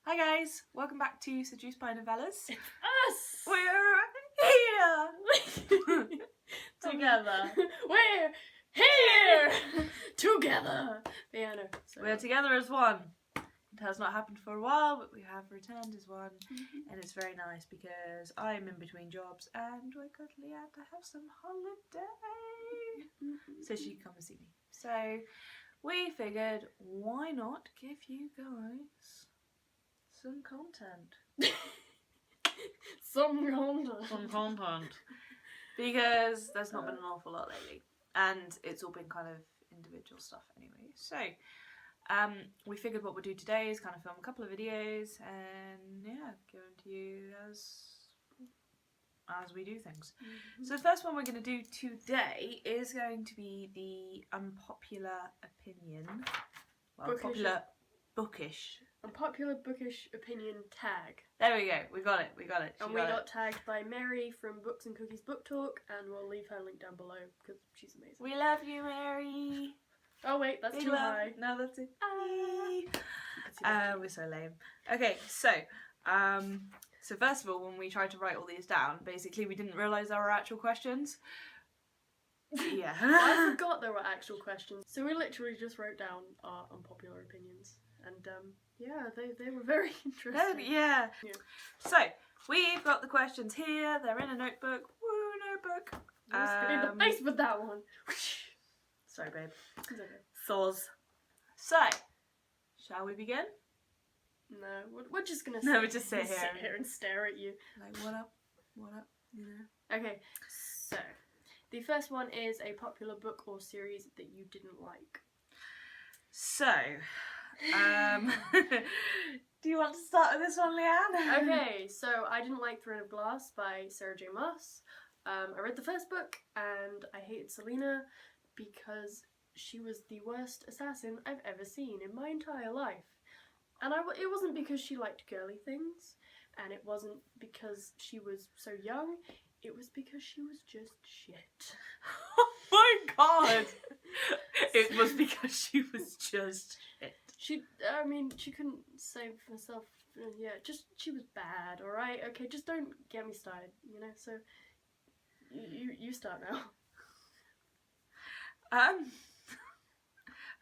Hi guys, welcome back to Seduced by Novellas. It's us! We're here! Together. We're here! Together! Yeah, no. We're together as one. It has not happened for a while, but we have returned as one. And it's very nice because I'm in between jobs and we're cuddly out to have some holiday. So she can come and see me. So we figured, why not give you guys some content? Some content. Some content. Because there's not been an awful lot lately. And it's all been kind of individual stuff anyway. So we figured what we'd do today is kind of film a couple of videos and yeah, give them to you as we do things. So the first one we're going to do today is going to be the unpopular opinion. Well, unpopular bookish. Unpopular bookish opinion tag. There we go. We got it. And we got tagged by Mary from Books and Cookies Book Talk, and we'll leave her link down below because she's amazing. We love you, Mary. Oh wait, that's too high. No, that's it. We're so lame. Okay, so first of all, when we tried to write all these down, basically we didn't realise there were actual questions. Yeah. I forgot there were actual questions. So we literally just wrote down our unpopular opinions. And yeah, they were very interesting. Yeah. So, we've got the questions here. They're in a notebook. Woo, notebook. Just in the face with that one. Sorry, babe. It's okay. Saws. So, shall we begin? No, we're just gonna we just sit here and stare at you. Like, what up? What up? You know? Okay, so the first one is a popular book or series that you didn't like. So, do you want to start with this one, Leanne? Okay, so I didn't like Throne of Glass by Sarah J. Maas. I read the first book and I hated Selena because she was the worst assassin I've ever seen in my entire life. And it wasn't because she liked girly things, and it wasn't because she was so young, it was because she was just shit. Oh my god! It was because she was just shit. She couldn't save herself, she was bad, alright? Okay, just don't get me started, you know, so, you start now. I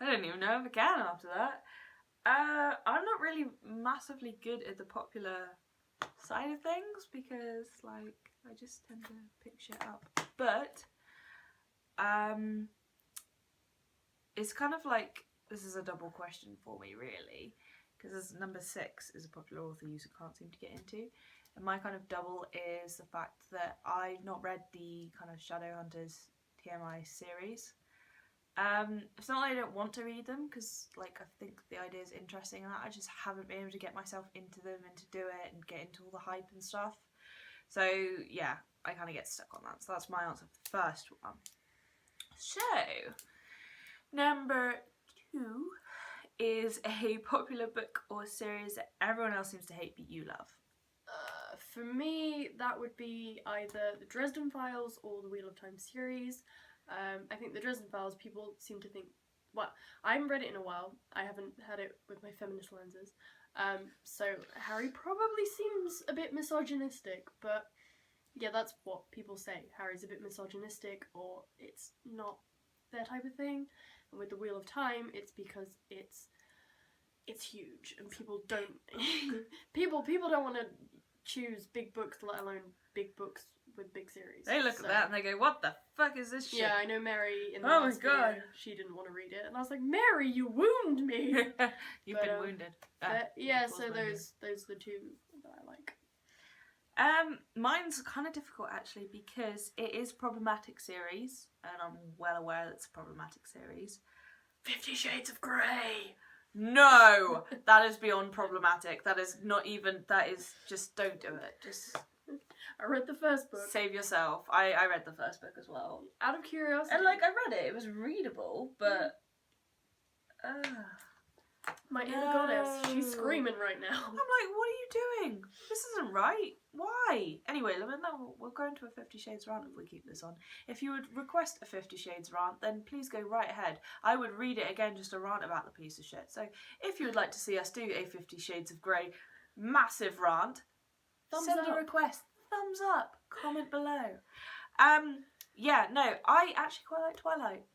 don't even know if I can after that. I'm not really massively good at the popular side of things because, like, I just tend to pick shit up. But, it's kind of like, this is a double question for me, really. Because number 6 is a popular author you can't seem to get into. And my kind of double is the fact that I've not read the kind of Shadowhunters TMI series. It's not that I don't want to read them, because like I think the idea is interesting and that I just haven't been able to get myself into them and to do it and get into all the hype and stuff. So yeah, I kind of get stuck on that. So that's my answer for the first one. So, number 2 is a popular book or series that everyone else seems to hate but you love. For me, that would be either the Dresden Files or the Wheel of Time series. I think the Dresden Files, people seem to think, well, I haven't read it in a while, I haven't had it with my feminist lenses, so Harry probably seems a bit misogynistic, but yeah, that's what people say, Harry's a bit misogynistic, or it's not their type of thing, and with the Wheel of Time, it's because it's huge, and people don't, people don't want to choose big books, let alone big books with big series. They look at that and they go, what the fuck is this shit? Yeah, I know Mary in the last video, she didn't want to read it, and I was like, Mary, you wound me! You've been wounded. Yeah, so those are the 2 that I like. Mine's kind of difficult actually because it is a problematic series, and I'm well aware that it's a problematic series. 50 Shades of Grey! No! That is beyond problematic. That is not even, that is, just don't do it. Just... I read the first book. Save yourself. I read the first book as well. Out of curiosity. And like, I read it. It was readable, but... My inner goddess, she's screaming right now. I'm like, what are you doing? This isn't right. Why? Anyway, we'll go into a 50 Shades rant if we keep this on. If you would request a 50 Shades rant, then please go right ahead. I would read it again just to rant about the piece of shit. So if you would like to see us do a 50 Shades of Grey massive rant. Send a request. Thumbs up. Comment below. Yeah, no, I actually quite like Twilight.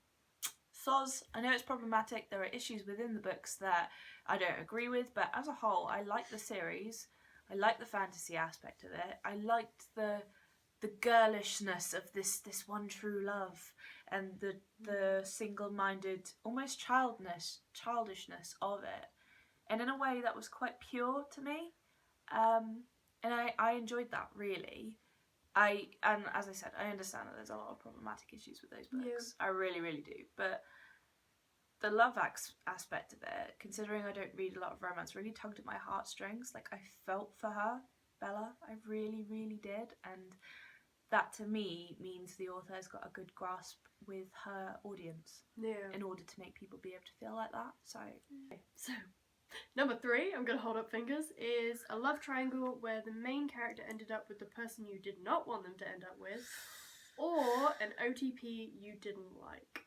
Soz, I know it's problematic. There are issues within the books that I don't agree with, but as a whole, I like the series. I like the fantasy aspect of it. I liked the girlishness of this one true love, and the single-minded, almost childishness of it, and in a way that was quite pure to me, and I enjoyed that really. And as I said, I understand that there's a lot of problematic issues with those books. Yeah. I really, really do. But the love aspect of it, considering I don't read a lot of romance, really tugged at my heartstrings. Like, I felt for her, Bella. I really, really did. And that to me means the author has got a good grasp with her audience. Yeah. In order to make people be able to feel like that. So number 3, I'm going to hold up fingers, is a love triangle where the main character ended up with the person you did not want them to end up with, or an OTP you didn't like.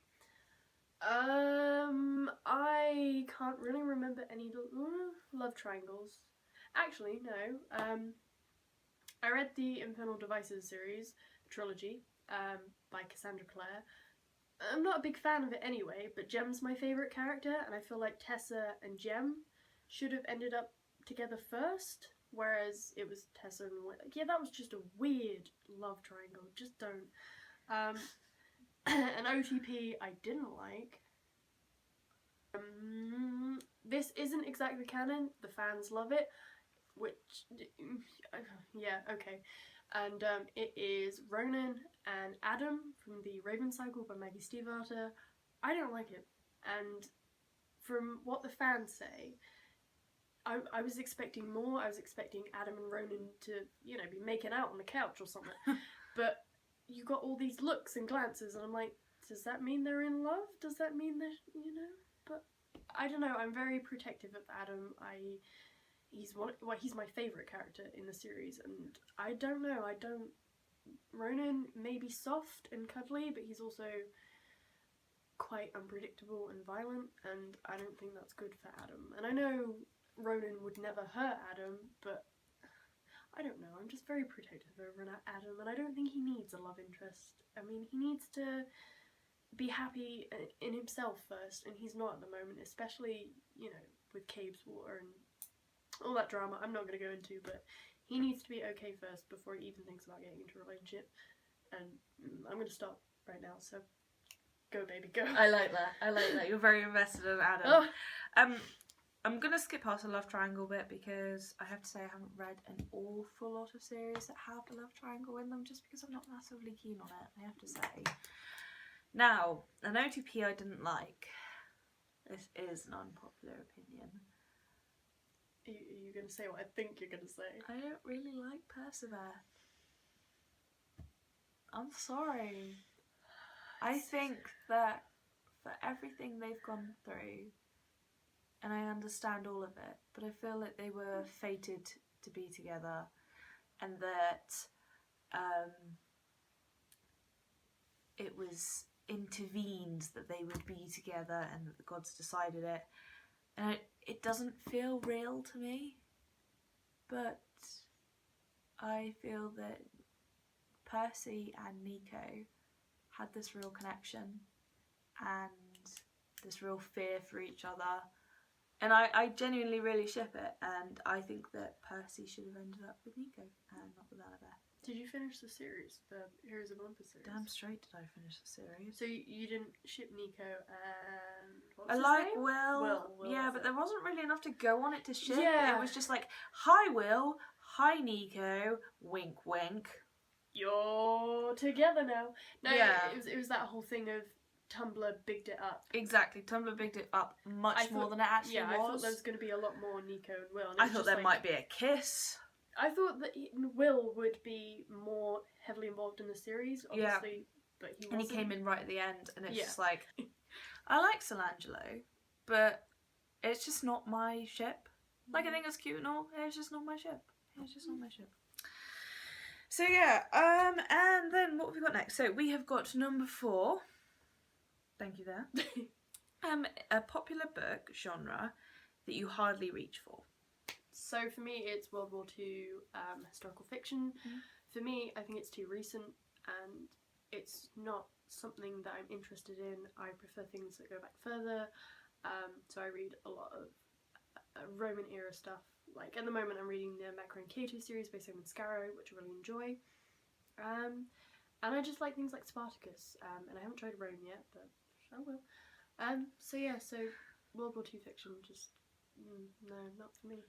I can't really remember any love triangles. Actually, no. I read the Infernal Devices series, trilogy, by Cassandra Clare. I'm not a big fan of it anyway, but Jem's my favourite character, and I feel like Tessa and Jem should have ended up together first, whereas it was Tessa and yeah, that was just a weird love triangle. Just don't. An OTP I didn't like. This isn't exactly canon. The fans love it, which yeah, okay. And it is Ronan and Adam from the Raven Cycle by Maggie Stiefvater. I don't like it, and from what the fans say, I was expecting more. I was expecting Adam and Ronan to, you know, be making out on the couch or something. But you got all these looks and glances, and I'm like, does that mean they're in love? Does that mean they're, you know? But I don't know. I'm very protective of Adam. He's my favourite character in the series, and I don't know. Ronan may be soft and cuddly, but he's also quite unpredictable and violent, and I don't think that's good for Adam. And I know Ronan would never hurt Adam, but I don't know, I'm just very protective over Adam, and I don't think he needs a love interest. I mean, he needs to be happy in himself first, and he's not at the moment, especially, you know, with Cabe's Water and all that drama I'm not going to go into, but he needs to be okay first before he even thinks about getting into a relationship. And I'm going to stop right now, so go baby, go. I like that, you're very invested in Adam. Oh. I'm going to skip past the love triangle bit because I have to say I haven't read an awful lot of series that have a love triangle in them, just because I'm not massively keen on it, I have to say. Now, an OTP I didn't like. This is an unpopular opinion. Are you going to say what I think you're going to say? I don't really like Percival. I'm sorry. I think that for everything they've gone through, and I understand all of it, but I feel like they were fated to be together, and that it was intervened that they would be together and that the gods decided it. And it doesn't feel real to me, but I feel that Percy and Nico had this real connection and this real fear for each other. And I genuinely really ship it, and I think that Percy should have ended up with Nico and not with Annabeth. Did you finish the series, the Heroes of Olympus series? Damn straight did I finish the series. So you didn't ship Nico and what's I his like name? Will. Yeah, but there wasn't really enough to go on it to ship. Yeah. It was just like, hi Will, hi Nico, wink wink. You're together now. No, yeah. It was that whole thing of Tumblr bigged it up. Exactly, Tumblr bigged it up much more than it actually was. Yeah, I thought there was going to be a lot more Nico and Will. And I thought there might be a kiss. I thought that Will would be more heavily involved in the series, obviously, but he wasn't. And he came in right at the end, and it's just like, I like Solangelo, but it's just not my ship. Like, I think it's cute and all, it's just not my ship. It's just not my ship. So yeah, and then what have we got next? So we have got number 4. Thank you there. A popular book genre that you hardly reach for. So for me, it's World War II historical fiction. For me, I think it's too recent and it's not something that I'm interested in. I prefer things that go back further. So I read a lot of Roman era stuff. Like at the moment, I'm reading the Macro and Cato series by Simon Scarrow, which I really enjoy. And I just like things like Spartacus. And I haven't tried Rome yet, but I will. So yeah, so World War II fiction, just no, not for me.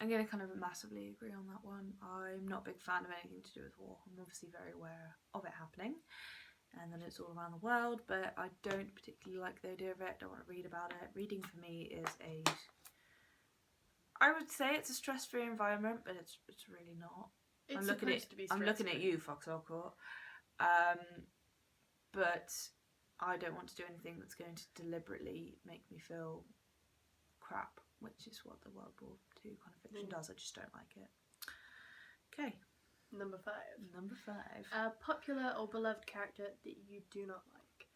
I'm going to kind of massively agree on that one. I'm not a big fan of anything to do with war. I'm obviously very aware of it happening and that it's all around the world, but I don't particularly like the idea of it. Don't want to read about it. Reading for me is I would say it's a stress-free environment, but it's really not. It's I'm looking at you, Foxhole Court. But I don't want to do anything that's going to deliberately make me feel crap, which is what the World War II kind of fiction does. I just don't like it. Okay. Number 5. Number 5. A popular or beloved character that you do not like.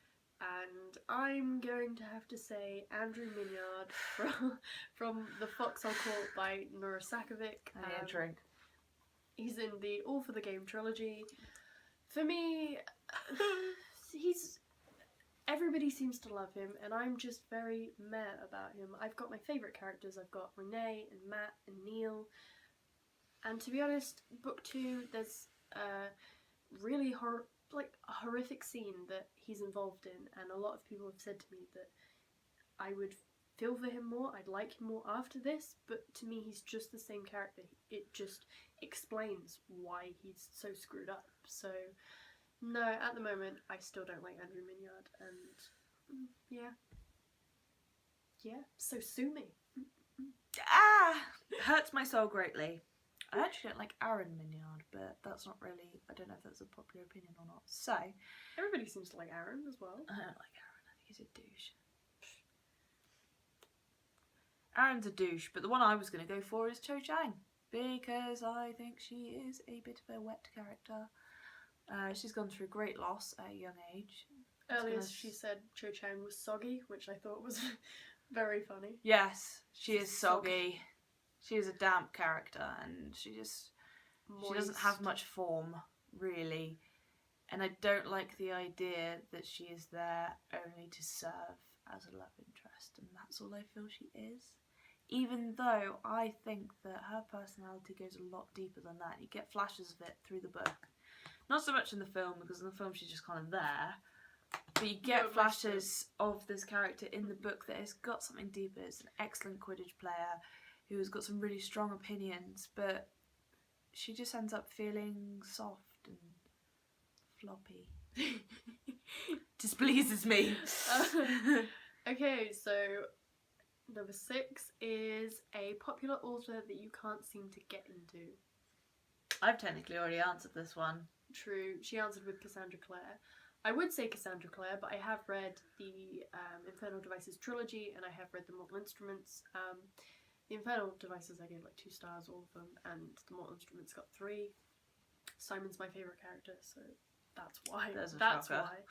And I'm going to have to say Andrew Minyard from The Foxhole Court by Nora Sakovic. Drink. He's in the All for the Game trilogy. For me, everybody seems to love him, and I'm just very meh about him. I've got my favourite characters. I've got Renee and Matt and Neil. And to be honest, book 2, there's a really horrific scene that he's involved in, and a lot of people have said to me that I would feel for him more, I'd like him more after this, but to me he's just the same character. It just explains why he's so screwed up. So no, at the moment I still don't like Andrew Minyard, and yeah, so sue me. Hurts my soul greatly. I actually don't like Aaron Minyard, but that's not really, I don't know if that's a popular opinion or not. So everybody seems to like Aaron as well. I don't like Aaron. I think he's a douche. Aaron's a douche, but the one I was going to go for is Cho Chang, because I think she is a bit of a wet character. She's gone through great loss at a young age. Earlier she said Cho Chang was soggy, which I thought was very funny. Yes, she is soggy. She is a damp character, and she doesn't have much form, really. And I don't like the idea that she is there only to serve as a love interest, and that's all I feel she is. Even though I think that her personality goes a lot deeper than that. You get flashes of it through the book. Not so much in the film, because in the film she's just kind of there. But you get flashes of this character in the book that has got something deeper. It's an excellent Quidditch player who has got some really strong opinions, but she just ends up feeling soft and floppy. Displeases me. Okay, so number 6 is a popular author that you can't seem to get into. I've technically already answered this one. True, she answered with Cassandra Clare. I would say Cassandra Clare, but I have read the Infernal Devices trilogy, and I have read the Mortal Instruments. The Infernal Devices I gave like 2 stars, all of them, and the Mortal Instruments got 3. Simon's my favourite character, so that's why. That's why.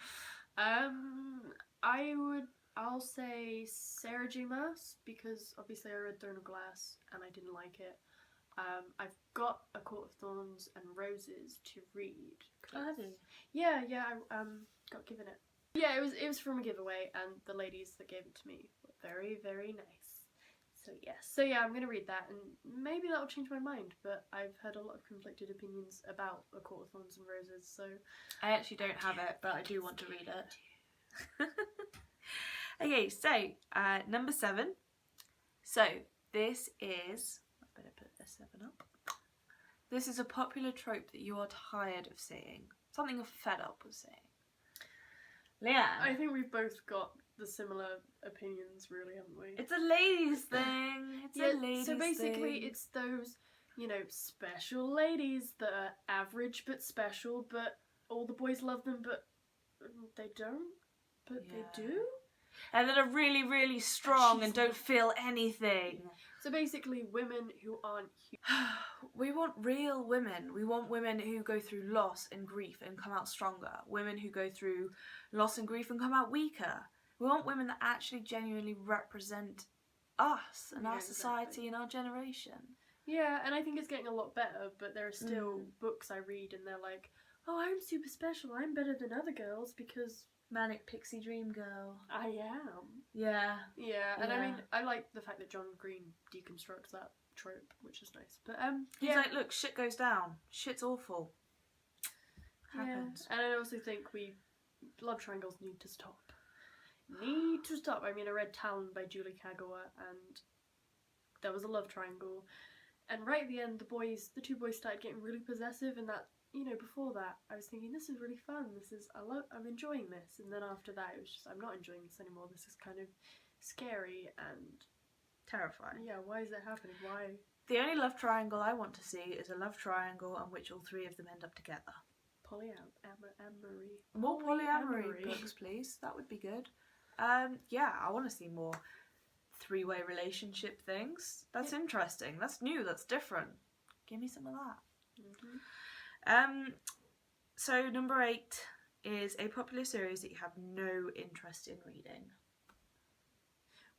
I'll say Sarah J. Maas, because obviously I read Throne of Glass and I didn't like it. I've got A Court of Thorns and Roses to read. Oh, have you? Yeah, I got given it. Yeah, it was from a giveaway, and the ladies that gave it to me were very, very nice. So yeah, I'm gonna read that, and maybe that'll change my mind. But I've heard a lot of conflicted opinions about A Court of Thorns and Roses, so I actually don't have it, but I do want to read it. Okay, so number 7. So this is, I better put a 7 up. This is a popular trope that you are tired of seeing. Something you're fed up with seeing. Leanne. I think we've both got the similar opinions, really, haven't we? It's a ladies thing. It's a ladies thing. So basically, it's those, special ladies that are average but special, but all the boys love them, but they don't. But they do. And that are really, really strong and don't feel anything. So basically, women who aren't... We want real women. We want women who go through loss and grief and come out stronger. Women who go through loss and grief and come out weaker. We want women that actually genuinely represent us and our society and our generation. Yeah, and I think it's getting a lot better, but there are still books I read and they're like, oh, I'm super special, I'm better than other girls because... Manic pixie dream girl. I am. Yeah. Yeah, and I mean, I like the fact that John Green deconstructs that trope, which is nice. But, He's like, look, shit goes down. Shit's awful. Happens. Yeah, and I also think love triangles need to stop. Need to stop. I mean, I read Talon by Julie Kagawa, and there was a love triangle. And right at the end, the two boys started getting really possessive, and that, you know, before that, I was thinking, this is really fun, I'm enjoying this, and then after that, it was just, I'm not enjoying this anymore, this is kind of scary and... terrifying. Yeah, why is that happening, why? The only love triangle I want to see is a love triangle in which all three of them end up together. Polyamory. More polyamory books, please, that would be good. Yeah, I want to see more three-way relationship things. That's interesting, that's new, that's different. Give me some of that. So number 8 is a popular series that you have no interest in reading.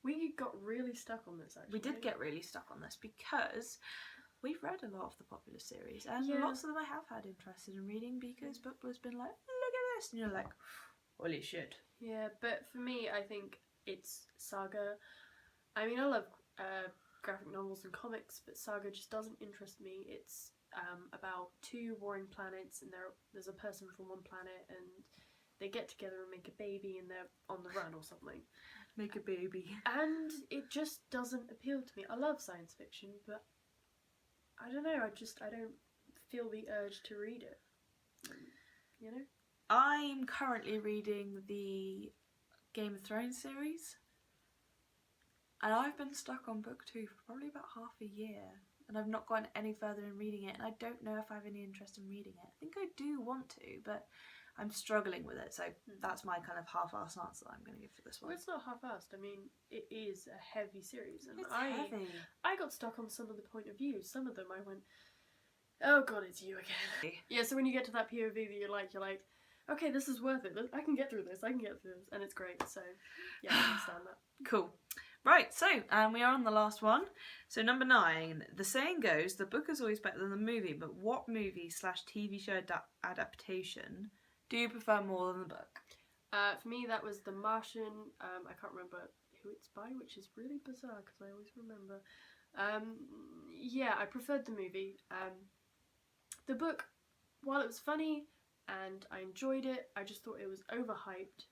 We got really stuck on this, actually. We did get really stuck on this because we've read a lot of the popular series, and lots of them I have had interested in reading because Bookblood's been like, look at this, and you're like, holy shit. Yeah, but for me, I think it's Saga. I mean, I love graphic novels and comics, but Saga just doesn't interest me. It's about two warring planets, and there's a person from one planet, and they get together and make a baby, and they're on the run or something. Make a baby. And it just doesn't appeal to me. I love science fiction, but I don't know, I don't feel the urge to read it. You know? I'm currently reading the Game of Thrones series, and I've been stuck on book 2 for probably about half a year, and I've not gone any further in reading it, and I don't know if I have any interest in reading it. I think I do want to, but I'm struggling with it, so that's my kind of half-assed answer that I'm going to give for this one. Well, it's not half-assed. I mean, it is a heavy series, and it's heavy. I got stuck on some of the point of views. Some of them I went, oh god, it's you again. Yeah, so when you get to that POV that you're like, okay, this is worth it. I can get through this, and it's great, so yeah, I understand that. Cool. Right, so we are on the last one. So number 9, the saying goes, the book is always better than the movie, but what movie / TV show adaptation do you prefer more than the book? For me, that was The Martian. I can't remember who it's by, which is really bizarre because I always remember. Yeah, I preferred the movie. The book, while it was funny and I enjoyed it, I just thought it was overhyped.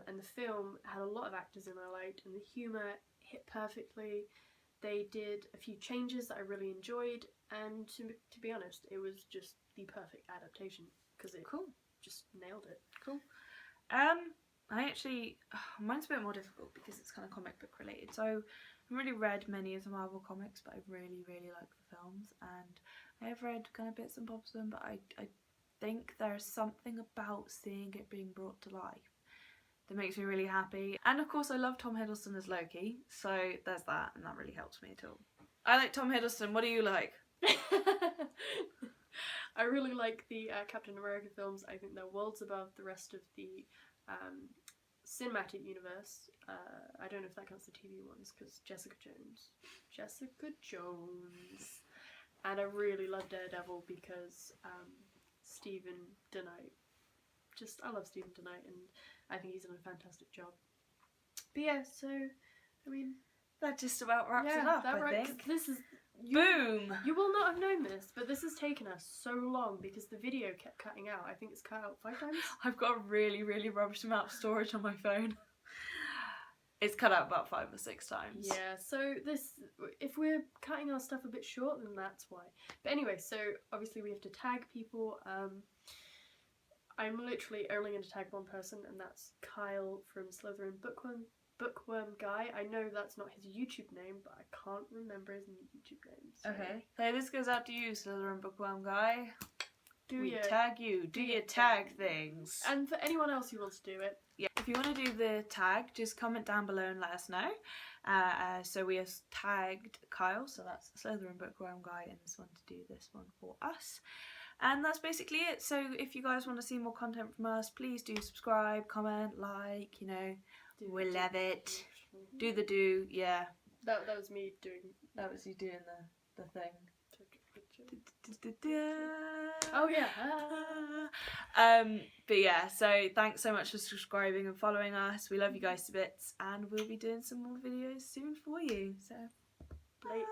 And the film had a lot of actors in I liked, and the humour hit perfectly. They did a few changes that I really enjoyed, and to be honest, it was just the perfect adaptation because it just nailed it. Cool. Mine's a bit more difficult because it's kind of comic book related. So I haven't really read many of the Marvel comics, but I really, really like the films, and I have read kind of bits and bobs of them, but I think there's something about seeing it being brought to life that makes me really happy. And of course I love Tom Hiddleston as Loki, so there's that, and that really helps me at all. I like Tom Hiddleston, what do you like? I really like the Captain America films. I think they're worlds above the rest of the cinematic universe. I don't know if that counts the TV ones, because Jessica Jones. And I really love Daredevil because Stephen DeKnight. I love Stephen DeKnight, and I think he's done a fantastic job. But yeah, so, I mean... That just about wraps it up, I think. This is... Boom! You will not have known this, but this has taken us so long because the video kept cutting out. I think it's cut out 5 times. I've got a really, really rubbish amount of storage on my phone. It's cut out about 5 or 6 times. Yeah, so if we're cutting our stuff a bit short, then that's why. But anyway, so obviously we have to tag people. I'm literally only going to tag one person, and that's Kyle from SlytherinBookWormGuy. I know that's not his YouTube name, but I can't remember his YouTube name. So. Okay. So this goes out to you, SlytherinBookWormGuy. We tag you. Do your tag things. And for anyone else who wants to do it. Yeah. If you want to do the tag, just comment down below and let us know. So we have tagged Kyle, so that's SlytherinBookWormGuy, and this one to do this one for us. And that's basically it. So if you guys want to see more content from us, please do subscribe, comment, like, you know. We love it. Do the do, yeah. That was me doing... That was you doing the thing. Oh yeah. But yeah, so thanks so much for subscribing and following us. We love you guys to bits, and we'll be doing some more videos soon for you. So Late.